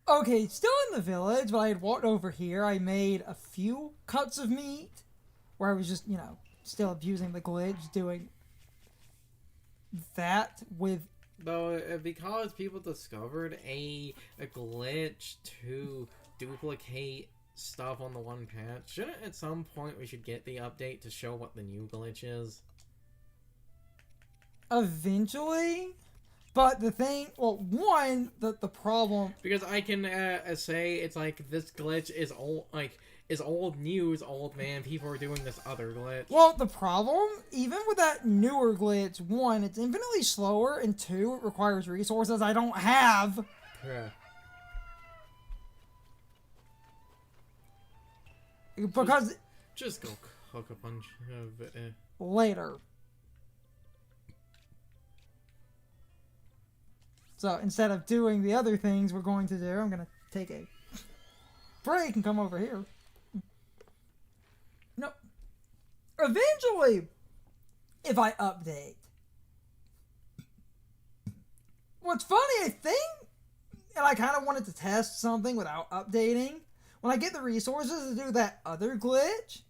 Okay, still in the village, but I had walked over here. I made a few cuts of meat where I was just, still abusing the glitch, doing that with. Though, because people discovered a glitch to duplicate stuff on the one patch, shouldn't at some point we should get the update to show what the new glitch is? Eventually, but the thing, well, one, the problem. Because I can say it's like this glitch is old news, old man. People are doing this other glitch. Well, the problem, even with that newer glitch, one, it's infinitely slower, and two, it requires resources I don't have. Yeah. Because. Just go cook a bunch of. Later. So instead of doing the other things we're going to do, I'm going to take a break and come over here. No. Eventually, if I update. What's funny, I think, and I kind of wanted to test something without updating, when I get the resources to do that other glitch,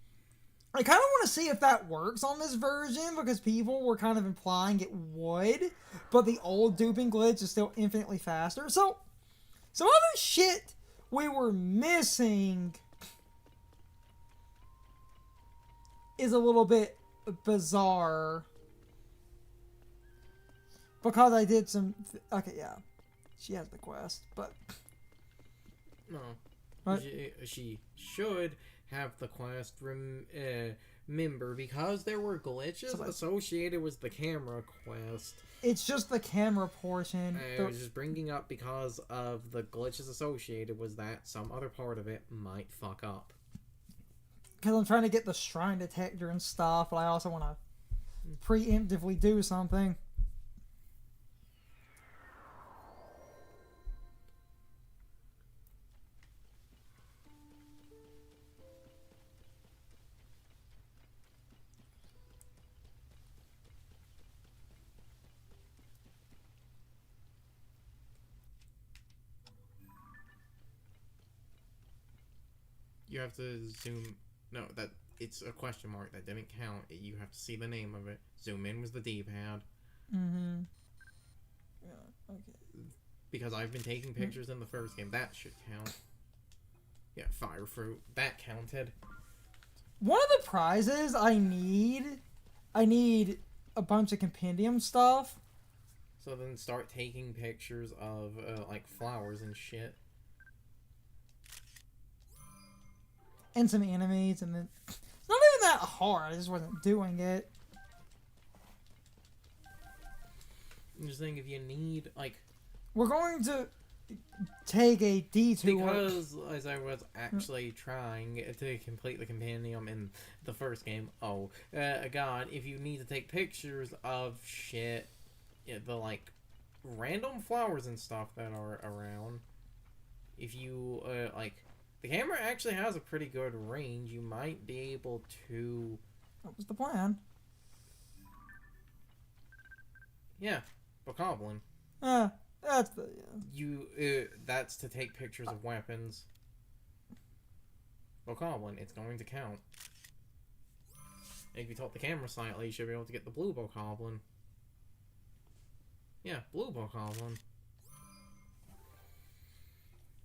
I kind of want to see if that works on this version, because people were kind of implying it would, but the old duping glitch is still infinitely faster. So, some other shit we were missing is a little bit bizarre. Because I did some... Okay, yeah. She has the quest, but... No. What? She should have the quest. Remember, because there were glitches associated with the camera quest. It's just the camera portion. I was just bringing up because of the glitches associated with that. Some other part of it might fuck up. Because I'm trying to get the shrine detector and stuff, but I also want to preemptively do something. You have to zoom. No, that it's a question mark. That didn't count. You have to see the name of it. Zoom in was the D-pad. Mm-hmm. Yeah, okay. Because I've been taking pictures in the first game. That should count. Yeah, fire fruit. That counted. One of the prizes I need a bunch of compendium stuff. So then start taking pictures of, like, flowers and shit. And some enemies, and then... It's not even that hard, I just wasn't doing it. I'm just saying, if you need, like... We're going to take a detour. Because, as I was actually trying to complete the compendium in the first game, God, if you need to take pictures of shit, the, like, random flowers and stuff that are around, if you, like... The camera actually has a pretty good range. You might be able to... That was the plan. Yeah, Bokoblin. That's the... That's to take pictures of weapons. Bokoblin, it's going to count. If you tilt the camera slightly, you should be able to get the blue Bokoblin. Yeah, blue Bokoblin.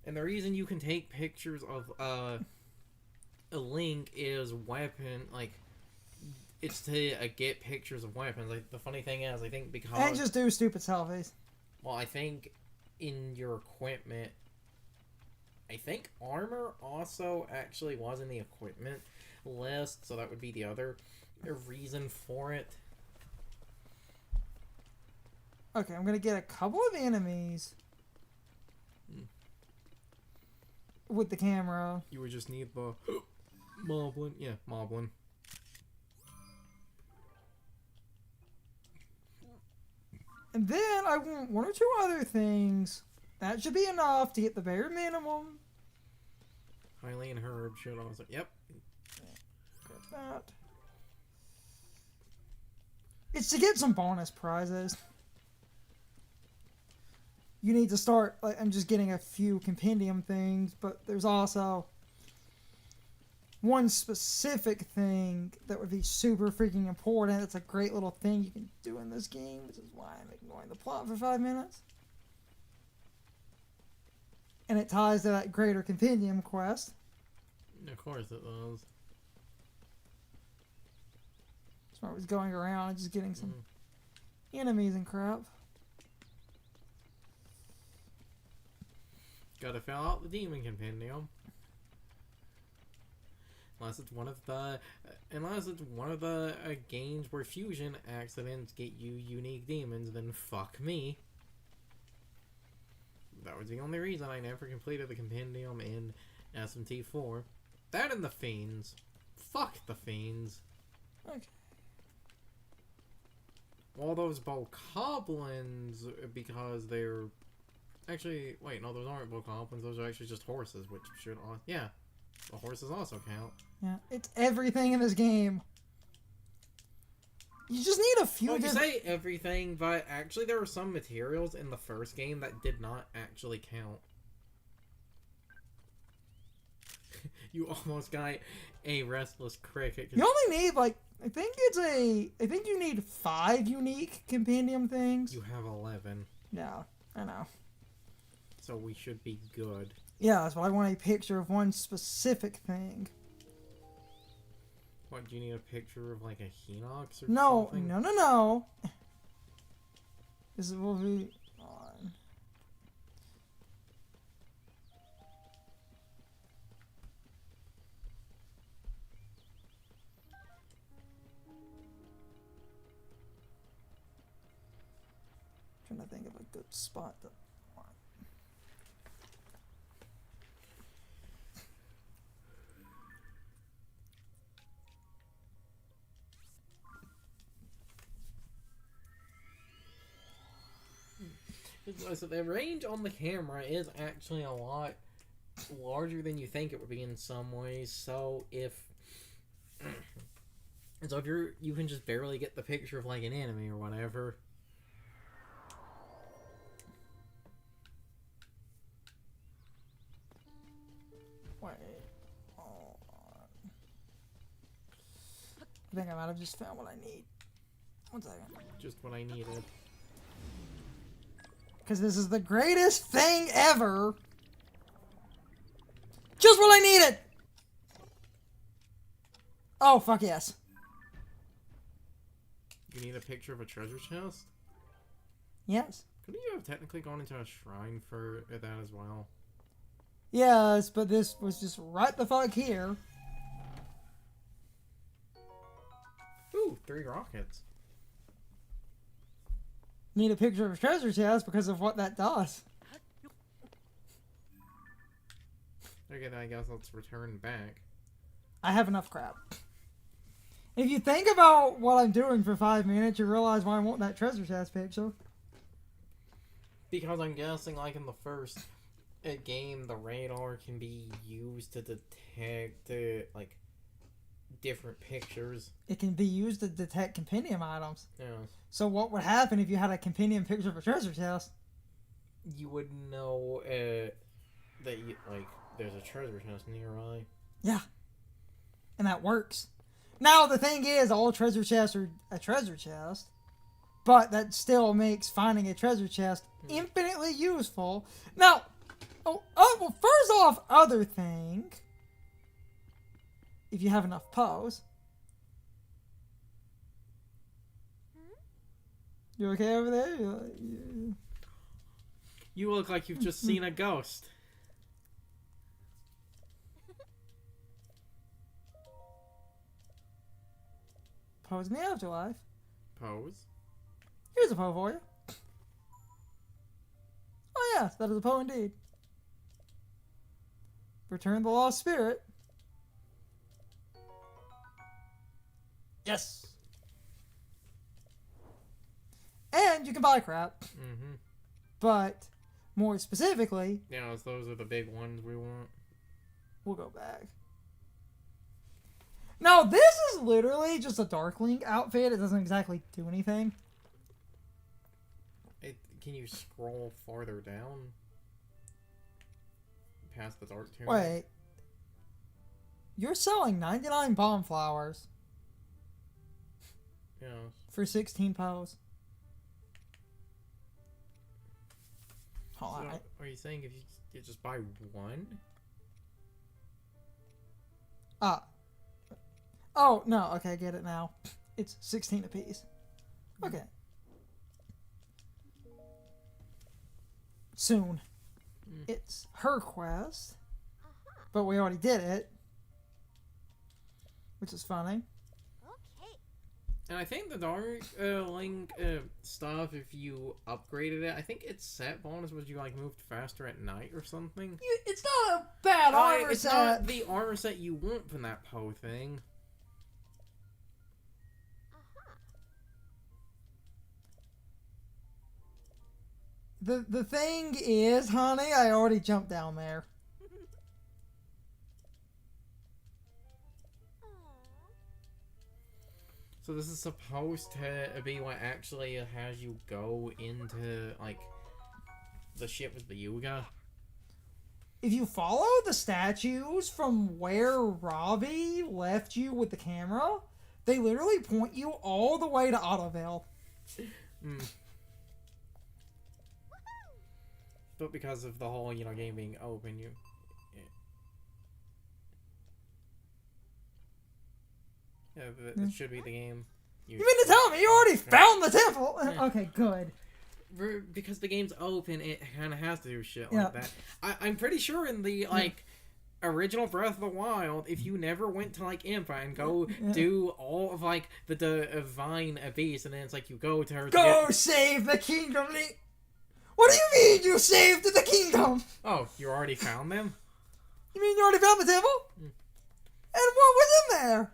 And the reason you can take pictures of a Link is weapon, like, it's to get pictures of weapons. Like, the funny thing is, I think because... And just do stupid selfies. Well, I think in your equipment, I think armor also actually was in the equipment list, so that would be the other reason for it. Okay, I'm gonna get a couple of enemies. With the camera. You would just need the Moblin. Yeah, Moblin. And then I want one or two other things. That should be enough to get the bare minimum. Hylian Herb should also... Yep. Grab that. It's to get some bonus prizes. you need to start, like, I'm just getting a few compendium things, but there's also one specific thing that would be super freaking important. It's a great little thing you can do in this game, which is why I'm ignoring the plot for 5 minutes. And it ties to that greater compendium quest. Of course it does. So I was going around and just getting some enemies and crap. Gotta fill out the demon compendium. Unless it's one of the games where fusion accidents get you unique demons, then fuck me. That was the only reason I never completed the compendium in SMT4. That and the fiends. Fuck the fiends. Okay. All those bokoblins, because they're actually, wait, no, those aren't bokoblins. Those are actually just horses, which should, yeah, the horses also count. Yeah, it's everything in this game. You just need a few. Well, you say everything, but actually there were some materials in the first game that did not actually count. You almost got a restless cricket. You only need, like, I think you need 5 unique compendium things. You have 11. Yeah, I know. So we should be good. Yeah, that's why I want a picture of one specific thing. What, do you need a picture of, like, a Hinox or No, something? no. This will be on. Trying to think of a good spot to. So the range on the camera is actually a lot larger than you think it would be in some ways. So if you can just barely get the picture of like an enemy or whatever. Wait, hold on. I think I might have just found what I need. 1 second. Just what I needed. Because this is the greatest thing ever. Just what I needed! Oh, fuck yes. You need a picture of a treasure chest? Yes. Couldn't you have technically gone into a shrine for that as well? Yes, but this was just right the fuck here. Ooh, 3 rockets. Need a picture of a treasure chest because of what that does. Okay, then I guess let's return back. I have enough crap. If you think about what I'm doing for 5 minutes, you realize why I want that treasure chest picture. Because I'm guessing, like in the first game, the radar can be used to detect, like, different pictures. It can be used to detect compendium items. Yeah. So what would happen if you had a compendium picture of a treasure chest? You would know that you, like, there's a treasure chest nearby. Yeah. And that works. Now, the thing is, all treasure chests are a treasure chest. But that still makes finding a treasure chest infinitely useful. Now, well, first off, other thing. If you have enough pose. You okay over there? You look like you've just seen a ghost. Pose in the afterlife. Pose. Here's a Poe for you. Oh yes, that is a Poe indeed. Return the lost spirit. Yes. And you can buy crap. Mm-hmm. But more specifically, Yeah, those are the big ones we want. we'll go back. Now, this is literally just a Dark Link outfit. It doesn't exactly do anything. Can you scroll farther down? Past the dark tomb? Wait. You're selling 99 bomb flowers Yeah. for 16 pows. Hold on. So, are you saying if you just buy one? Oh, no. Okay, I get it now. It's 16 apiece. Okay. Soon. It's her quest. But we already did it. Which is funny. And I think the Dark Link stuff, if you upgraded it, I think its set bonus was you like moved faster at night or something. It's not a bad armor it's set. not the armor set you want from that Poe thing. The thing is, honey, I already jumped down there. So this is supposed to be what actually has you go into, like, the ship with the Yuga? If you follow the statues from where Robbie left you with the camera, they literally point you all the way to Ottoville. But because of the whole, game being open, that should be the game. You mean to tell me you already found the temple? Yeah. Okay, good. Because the game's open, it kind of has to do shit like that. I'm pretty sure in the, original Breath of the Wild, if you never went to, Impa and go do all of, the divine abyss, and then it's you go to her Go save the kingdom! What do you mean you saved the kingdom? Oh, you already found them? You mean you already found the temple? And what was in there?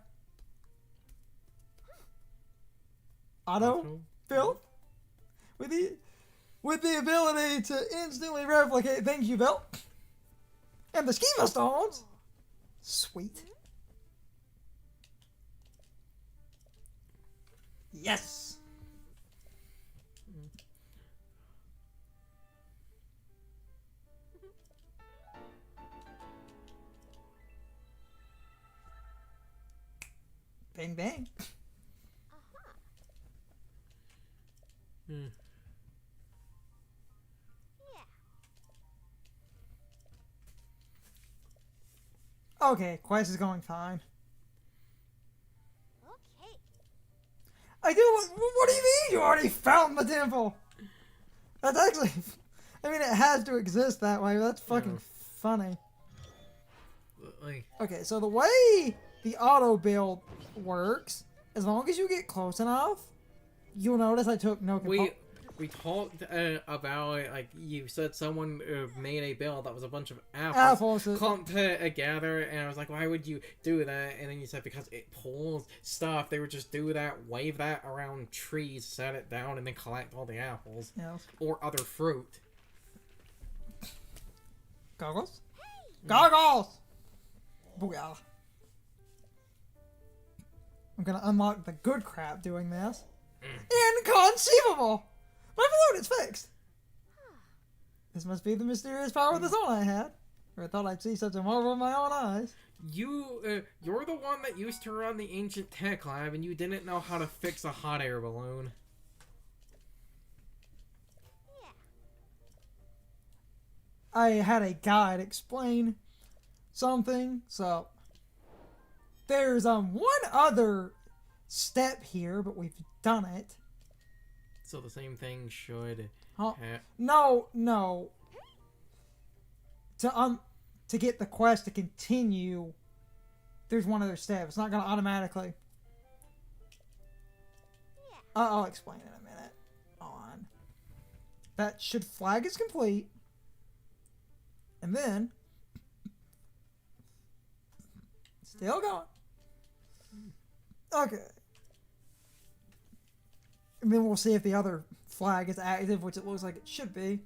Auto build with the ability to instantly replicate. Thank you, Bill. And the schema stones. Sweet. Yes. Bang bang. Okay, quest is going fine. I do. What do you mean you already found the temple? That's actually. I mean, it has to exist that way. But that's fucking funny. Okay, so the way the auto build works, as long as you get close enough, you'll notice I took no. We talked about you said someone made a build that was a bunch of apples clumped together, and I was like, why would you do that? And then you said because it pulls stuff. They would just do that, wave that around trees, set it down, and then collect all the apples or other fruit. Goggles? Goggles! Booyah. I'm gonna unlock the good crap doing this. Inconceivable! My balloon is fixed! This must be the mysterious power of the zone I had. Never thought I'd see such a marvel with my own eyes. You're the one that used to run the ancient tech lab, and you didn't know how to fix a hot air balloon. I had a guide explain something, so there's one other step here, but we've done it. So the same thing should No. To get the quest to continue, there's one other step. It's not gonna automatically. I'll explain in a minute. On. That should flag is complete. And then still going. Okay. And then we'll see if the other flag is active, which it looks like it should be.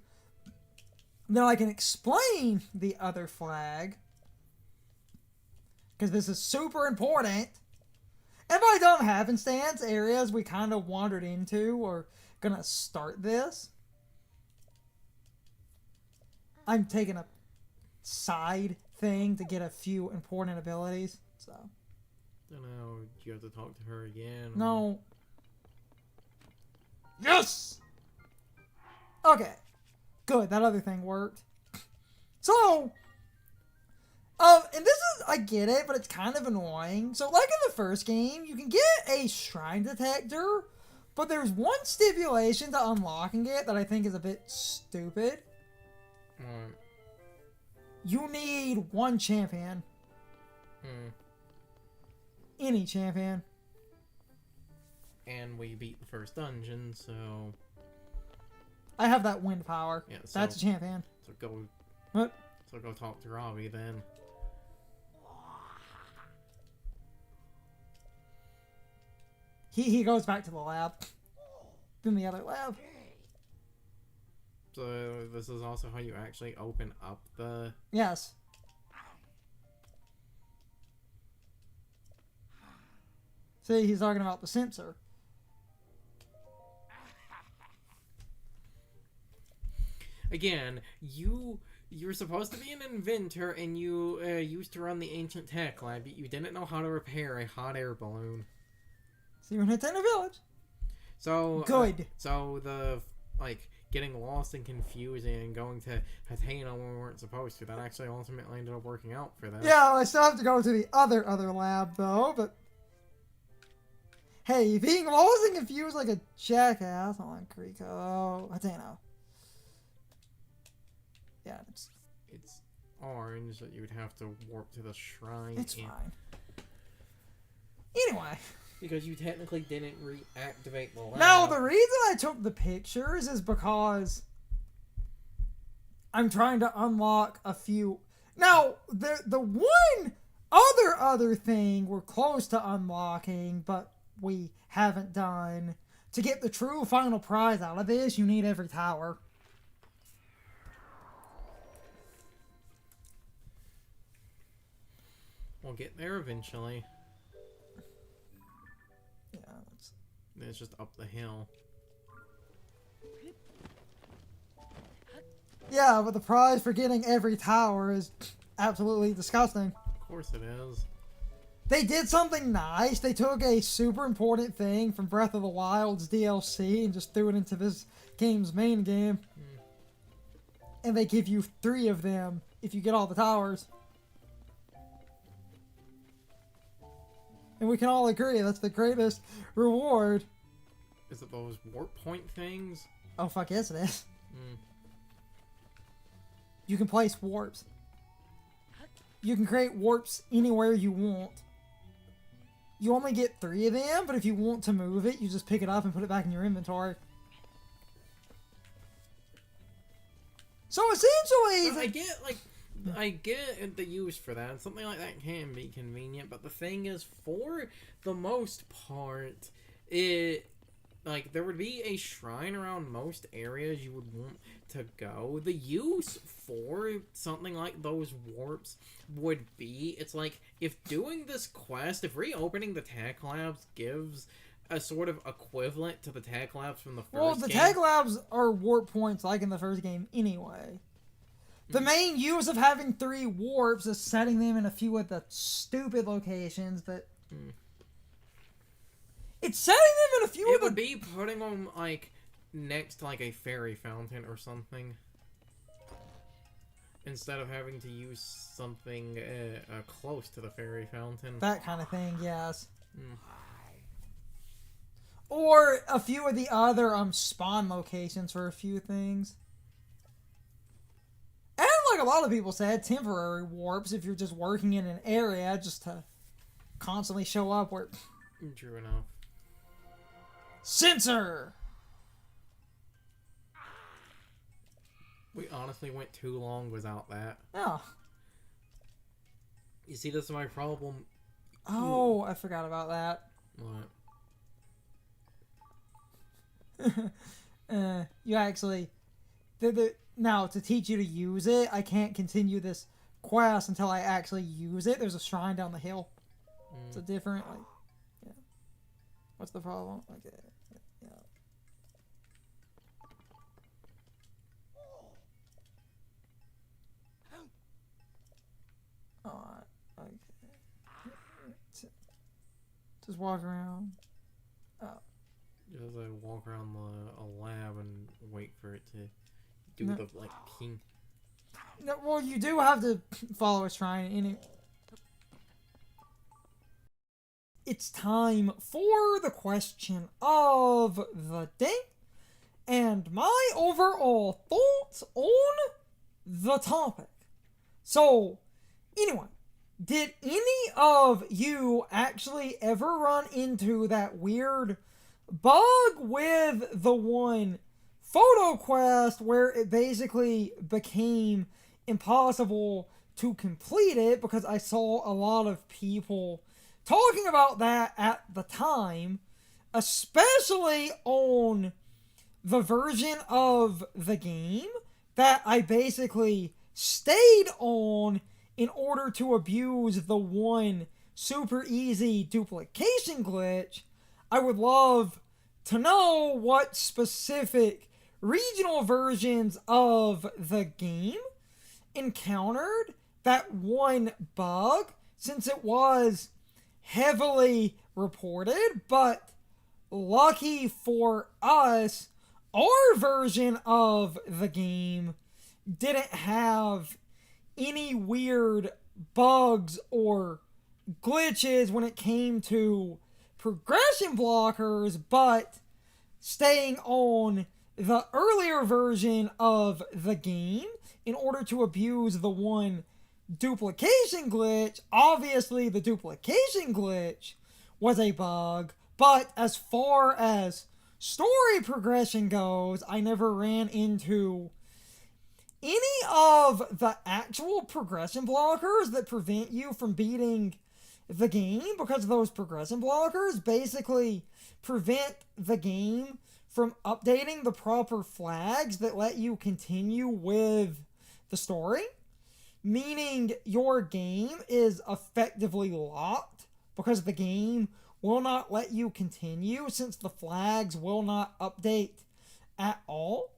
Then I can explain the other flag, because this is super important. And by dumb happenstance, areas we kind of wandered into are going to start this. I'm taking a side thing to get a few important abilities. So. Don't know. You have to talk to her again. No. Yes! Okay. Good, that other thing worked. So, and this is, I get it, but it's kind of annoying. So, like in the first game, you can get a shrine detector, but there's one stipulation to unlocking it that I think is a bit stupid. What? You need one champion. Any champion. And we beat the first dungeon, so... I have that wind power. Yeah, so, that's a champion. So go... What? So go talk to Robbie then. He goes back to the lab. In the other lab. So this is also how you actually open up the... Yes. See, he's talking about the sensor. Again, you're supposed to be an inventor, and you used to run the ancient tech lab, but you didn't know how to repair a hot air balloon. So you're in Nintendo Village. So good. So the getting lost and confused and going to Hateno when we weren't supposed to, that actually ultimately ended up working out for them. Yeah, I still have to go to the other lab though, but hey, being lost and confused like a jackass on Kriko. Hateno. Yeah, it's orange that you would have to warp to the shrine. It's fine. Anyway. Because you technically didn't reactivate the lab. Now, the reason I took the pictures is because I'm trying to unlock a few... Now, the one other thing we're close to unlocking, but we haven't done. To get the true final prize out of this, you need every tower. We'll get there eventually. Yeah, it's just up the hill. Yeah, but the prize for getting every tower is absolutely disgusting. Of course it is. They did something nice. They took a super important thing from Breath of the Wild's DLC and just threw it into this game's main game. And they give you 3 of them if you get all the towers. And we can all agree that's the greatest reward. Is it those warp point things? Oh, fuck yes it is. You can place warps. You can create warps anywhere you want. You only get 3 of them, but if you want to move it, you just pick it up and put it back in your inventory. So essentially... I get the use for that. Something like that can be convenient, but the thing is, for the most part, there would be a shrine around most areas you would want to go. The use for something like those warps would be, it's like, if doing this quest, if reopening the tech labs gives a sort of equivalent to the tech labs from the first game. Well, the tech labs are warp points like in the first game anyway. The main use of having 3 warps is setting them in a few of the stupid locations, but... It's setting them in a few of the... It would be putting them, next to, a fairy fountain or something. Instead of having to use something close to the fairy fountain. That kind of thing, yes. Or a few of the other spawn locations for a few things. And like a lot of people said, temporary warps if you're just working in an area just to constantly show up where... True enough. Sensor! We honestly went too long without that. Oh. You see, this is my problem. Oh, I forgot about that. What? You actually... Now, to teach you to use it, I can't continue this quest until I actually use it. There's a shrine down the hill. It's a different, yeah. What's the problem? Okay, yeah. Just walk around. Just walk around a lab and wait for it to do No. the like king. No, well, you do have to follow a shrine in it. It's time for the question of the day and my overall thoughts on the topic. So, anyway, did any of you actually ever run into that weird bug with the one photo quest where it basically became impossible to complete it? Because I saw a lot of people talking about that at the time, especially on the version of the game that I basically stayed on in order to abuse the one super easy duplication glitch. I would love to know what specific regional versions of the game encountered that one bug, since it was heavily reported, but lucky for us, our version of the game didn't have any weird bugs or glitches when it came to progression blockers, but staying on the earlier version of the game in order to abuse the one duplication glitch. Obviously, the duplication glitch was a bug, but as far as story progression goes, I never ran into any of the actual progression blockers that prevent you from beating the game, because those progression blockers basically prevent the game from updating the proper flags that let you continue with the story, meaning your game is effectively locked because the game will not let you continue since the flags will not update at all.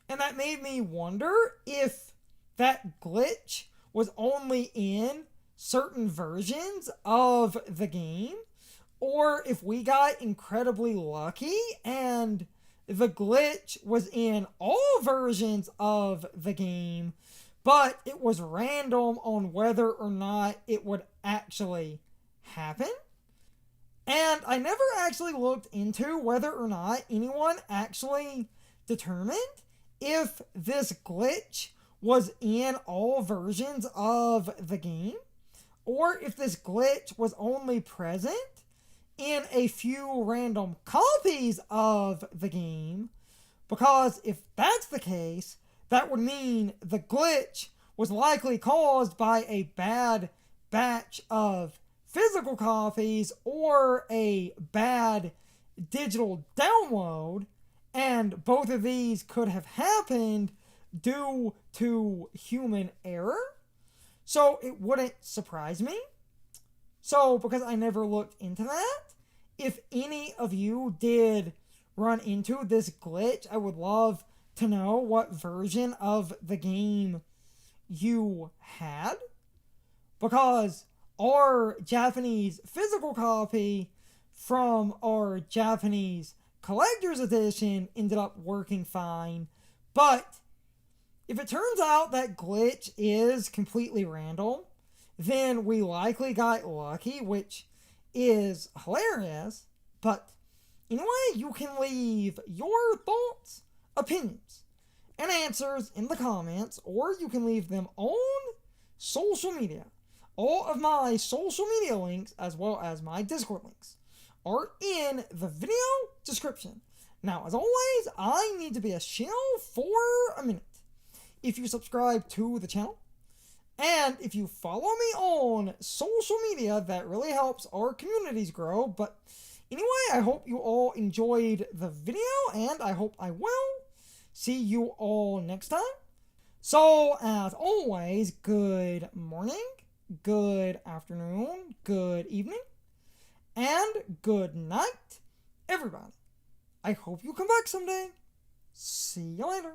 And that made me wonder if that glitch was only in certain versions of the game, or if we got incredibly lucky and the glitch was in all versions of the game, but it was random on whether or not it would actually happen. And I never actually looked into whether or not anyone actually determined if this glitch was in all versions of the game, or if this glitch was only present in a few random copies of the game, because if that's the case, that would mean the glitch was likely caused by a bad batch of physical copies or a bad digital download, and both of these could have happened due to human error. So it wouldn't surprise me. So, because I never looked into that, if any of you did run into this glitch, I would love to know what version of the game you had, because our Japanese physical copy from our Japanese collector's edition ended up working fine. But if it turns out that glitch is completely random, then we likely got lucky, which is hilarious. But anyway, you can leave your thoughts, opinions, and answers in the comments, or you can leave them on social media. All of my social media links, as well as my Discord links, are in the video description. Now, as always, I need to be a shill for a minute. If you subscribe to the channel, and if you follow me on social media, that really helps our communities grow. But anyway, I hope you all enjoyed the video, and I hope I will see you all next time. So, as always, good morning, good afternoon, good evening, and good night, everybody. I hope you come back someday. See you later.